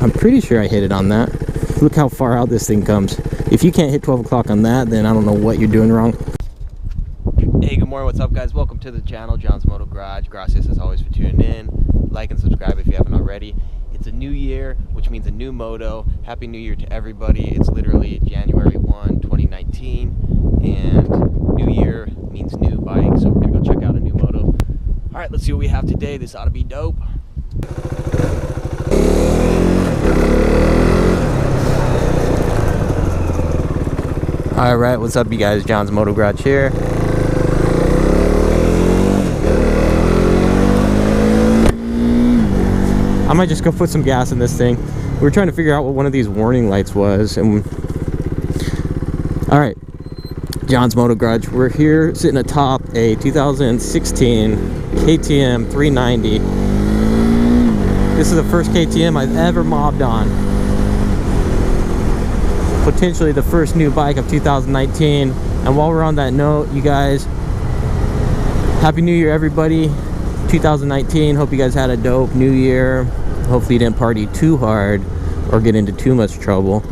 I'm pretty sure I hit it on that. Look how far out this thing comes. If you can't hit 12 o'clock on that, then I don't know what you're doing wrong. Hey, good morning, what's up guys? Welcome to the channel, John's Moto Garage. Gracias as always for tuning in. Like and subscribe if you haven't already. It's a new year, which means a new moto. Happy New Year to everybody. It's literally January 1, 2019, and new year means new bike, so we're gonna go check out a new moto. All right, let's see what we have today. This ought to be dope. All right, what's up you guys? John's Moto Garage here. I might just go put some gas in this thing. We were trying to figure out what one of these warning lights was, and all right, John's Moto Garage. We're here sitting atop a 2016 KTM 390. This is the first KTM I've ever mobbed on. Potentially the first new bike of 2019. And while we're on that note, you guys, Happy New Year everybody. 2019, hope you guys had a dope new year. Hopefully you didn't party too hard or get into too much trouble.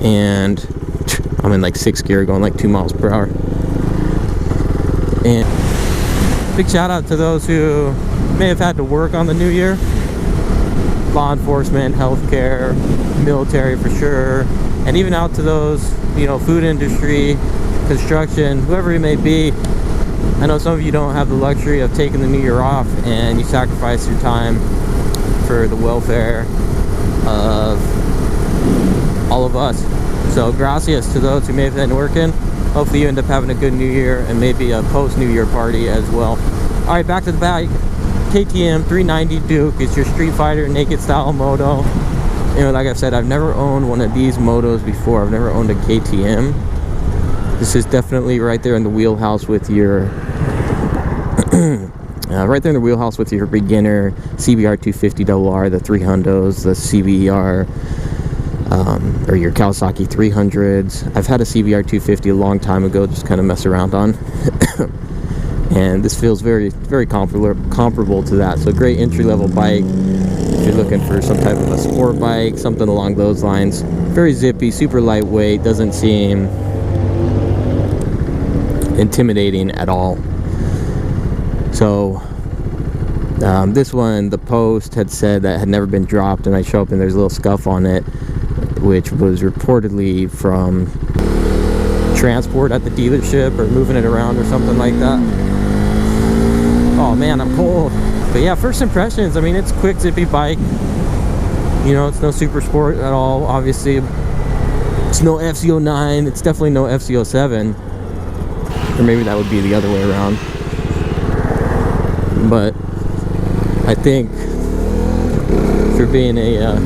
And I'm in like 6th gear going like 2 miles per hour. And big shout out to those who may have had to work on the new year. Law enforcement, healthcare, military for sure. And even out to those, you know, food industry, construction, whoever it may be. I know some of you don't have the luxury of taking the new year off, and you sacrifice your time for the welfare of all of us. So gracias to those who may have been working. Hopefully you end up having a good new year and maybe a post new year party as well. All right, back to the bike. KTM 390 Duke. It's your street fighter naked style moto. You know, like I said, I've never owned one of these motos before. I've never owned a KTM. This is definitely right there in the wheelhouse with your right there in the wheelhouse with your beginner CBR 250RR, the 300s, the CBR or your Kawasaki 300s. I've had a CBR 250 a long time ago, just kind of mess around on. And this feels very, very comparable to that. So great entry-level bike if you're looking for some type of a sport bike, something along those lines. Very zippy, super lightweight, doesn't seem intimidating at all. So this one, the post had said that had never been dropped, and I show up and there's a little scuff on it, which was reportedly from transport at the dealership or moving it around or something like that. Oh man, I'm cold. But yeah, first impressions, I mean, it's a quick, zippy bike. You know, it's no super sport at all, obviously. It's no FZ09, it's definitely no FZ07. Or maybe that would be the other way around. But I think for being a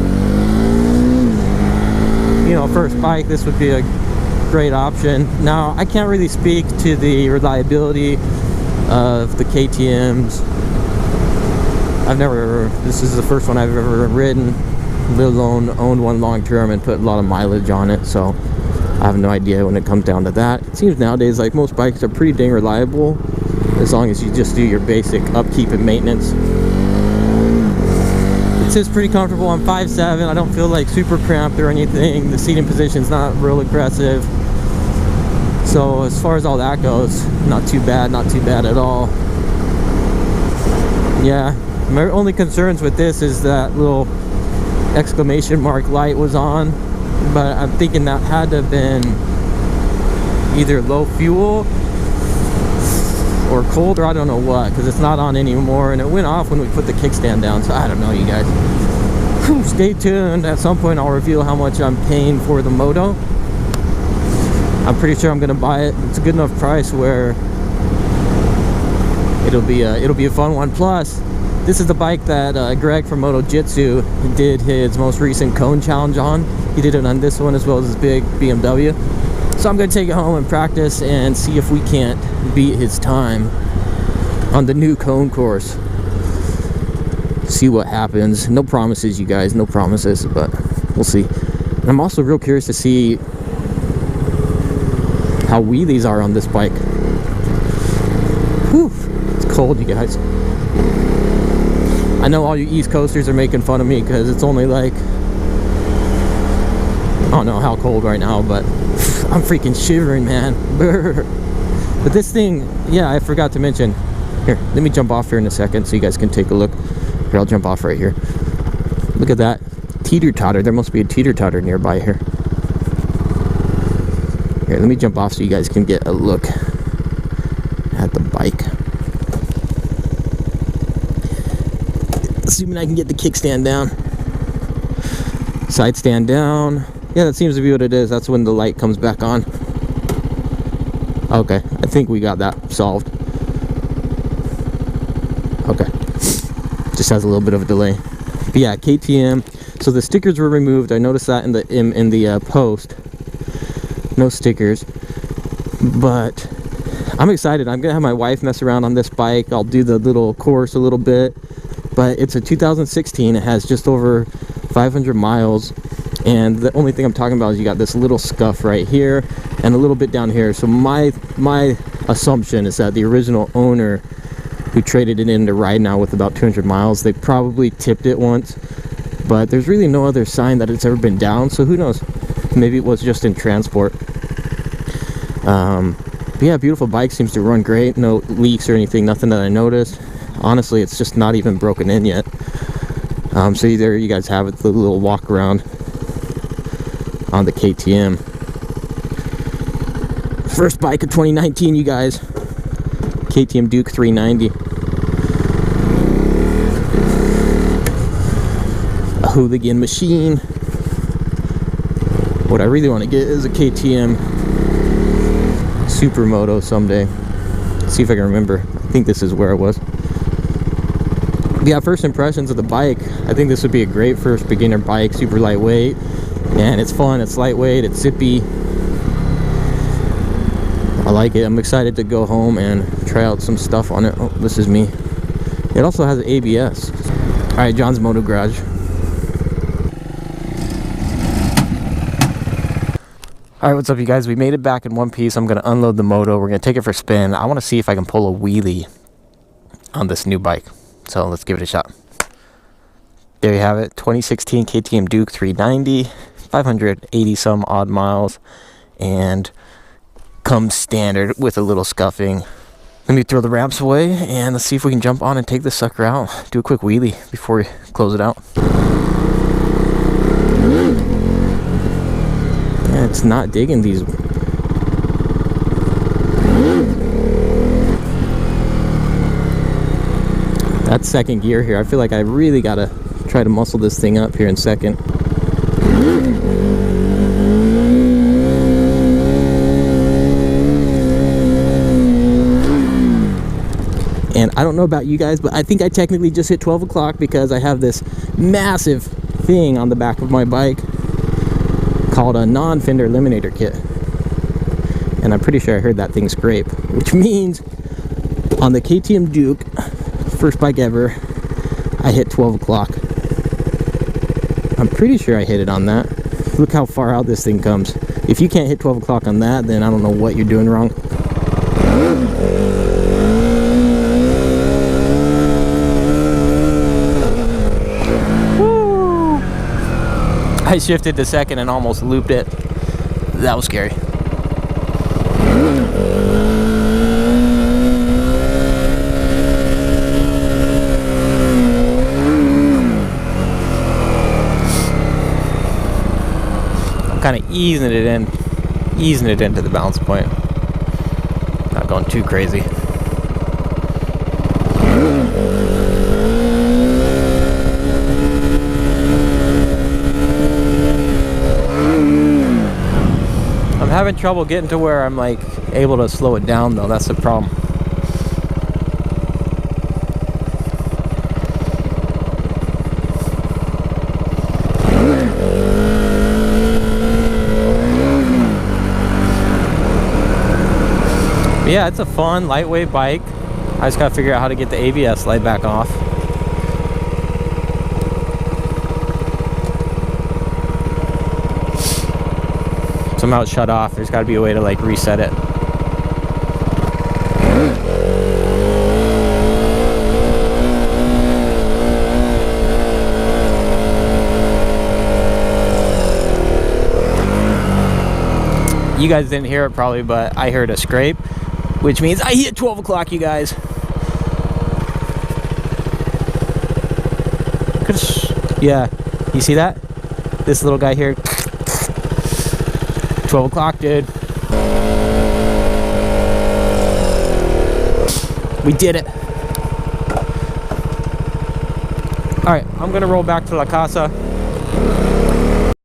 you know, first bike, this would be a great option. Now I can't really speak to the reliability of the KTMs. This is the first one I've ever ridden, let alone owned one long term and put a lot of mileage on it, so I have no idea when it comes down to that. It seems nowadays like most bikes are pretty dang reliable as long as you just do your basic upkeep and maintenance. It sits pretty comfortable. I'm 5'7". I don't feel like super cramped or anything. The seating position's not real aggressive. So as far as all that goes, not too bad at all. Yeah, my only concerns with this is that little exclamation mark light was on, but I'm thinking that had to have been either low fuel or cold, or I don't know what, because it's not on anymore, and it went off when we put the kickstand down, so I don't know, you guys. Whew, stay tuned. At some point I'll reveal how much I'm paying for the moto. I'm pretty sure I'm gonna buy it. It's a good enough price where it'll be a fun one. Plus, this is the bike that Greg from Moto Jitsu did his most recent cone challenge on. He did it on this one as well as his big BMW. So I'm gonna take it home and practice and see if we can't beat his time on the new cone course. See what happens. No promises, you guys, no promises, but we'll see. And I'm also real curious to see how wheelies are on this bike. Whew, it's cold, you guys. I know all you East Coasters are making fun of me because it's only like, I don't know how cold right now, but I'm freaking shivering, man. But this thing, yeah, I forgot to mention. Here, let me jump off here in a second so you guys can take a look. Here, I'll jump off right here. Look at that teeter-totter. There must be a teeter-totter nearby here. Here, let me jump off so you guys can get a look at the bike. Assuming I can get the kickstand down. Side stand down. Yeah, that seems to be what it is. That's when the light comes back on. Okay, I think we got that solved. Okay. Just has a little bit of a delay. But yeah, KTM. So the stickers were removed. I noticed that in the post. No stickers. But I'm excited. I'm gonna have my wife mess around on this bike. I'll do the little course a little bit. But it's a 2016. It has just over 500 miles. And the only thing I'm talking about is you got this little scuff right here and a little bit down here. So my assumption is that the original owner who traded it in to ride now with about 200 miles, they probably tipped it once, but there's really no other sign that it's ever been down, so who knows, maybe it was just in transport. But yeah, beautiful bike, seems to run great, no leaks or anything, nothing that I noticed. Honestly, it's just not even broken in yet. So there you guys have it, the little walk around on the KTM. First bike of 2019, you guys. KTM Duke 390. A hooligan machine. What I really want to get is a KTM Super Moto someday. Let's see if I can remember. I think this is where it was. Yeah, first impressions of the bike. I think this would be a great first beginner bike. Super lightweight. And it's fun, it's lightweight, it's zippy. I like it. I'm excited to go home and try out some stuff on it. Oh, this is me. It also has ABS. Alright, John's Moto Garage. Alright, what's up you guys? We made it back in one piece. I'm going to unload the Moto. We're going to take it for a spin. I want to see if I can pull a wheelie on this new bike. So let's give it a shot. There you have it. 2016 KTM Duke 390. 580 some odd miles. And comes standard with a little scuffing. Let me throw the ramps away and let's see if we can jump on and take this sucker out. Do a quick wheelie before we close it out. Yeah, it's not digging these. That's second gear here. I feel like I really gotta try to muscle this thing up here in second. And I don't know about you guys, but I think I technically just hit 12 o'clock because I have this massive thing on the back of my bike called a non-fender eliminator kit. And I'm pretty sure I heard that thing scrape, which means on the KTM Duke, first bike ever, I hit 12 o'clock. I'm pretty sure I hit it on that. Look how far out this thing comes. If you can't hit 12 o'clock on that, then I don't know what you're doing wrong. I shifted to second and almost looped it. That was scary. I'm kind of easing it into the balance point. Not going too crazy. I'm having trouble getting to where I'm like able to slow it down though. That's the problem. But yeah, it's a fun lightweight bike. I just gotta figure out how to get the ABS light back off. Somehow it's shut off. There's got to be a way to like reset it. You guys didn't hear it probably, but I heard a scrape, which means I hit 12 o'clock, you guys. Yeah, you see that? This little guy here. 12 o'clock, dude. We did it. All right, I'm gonna roll back to La Casa.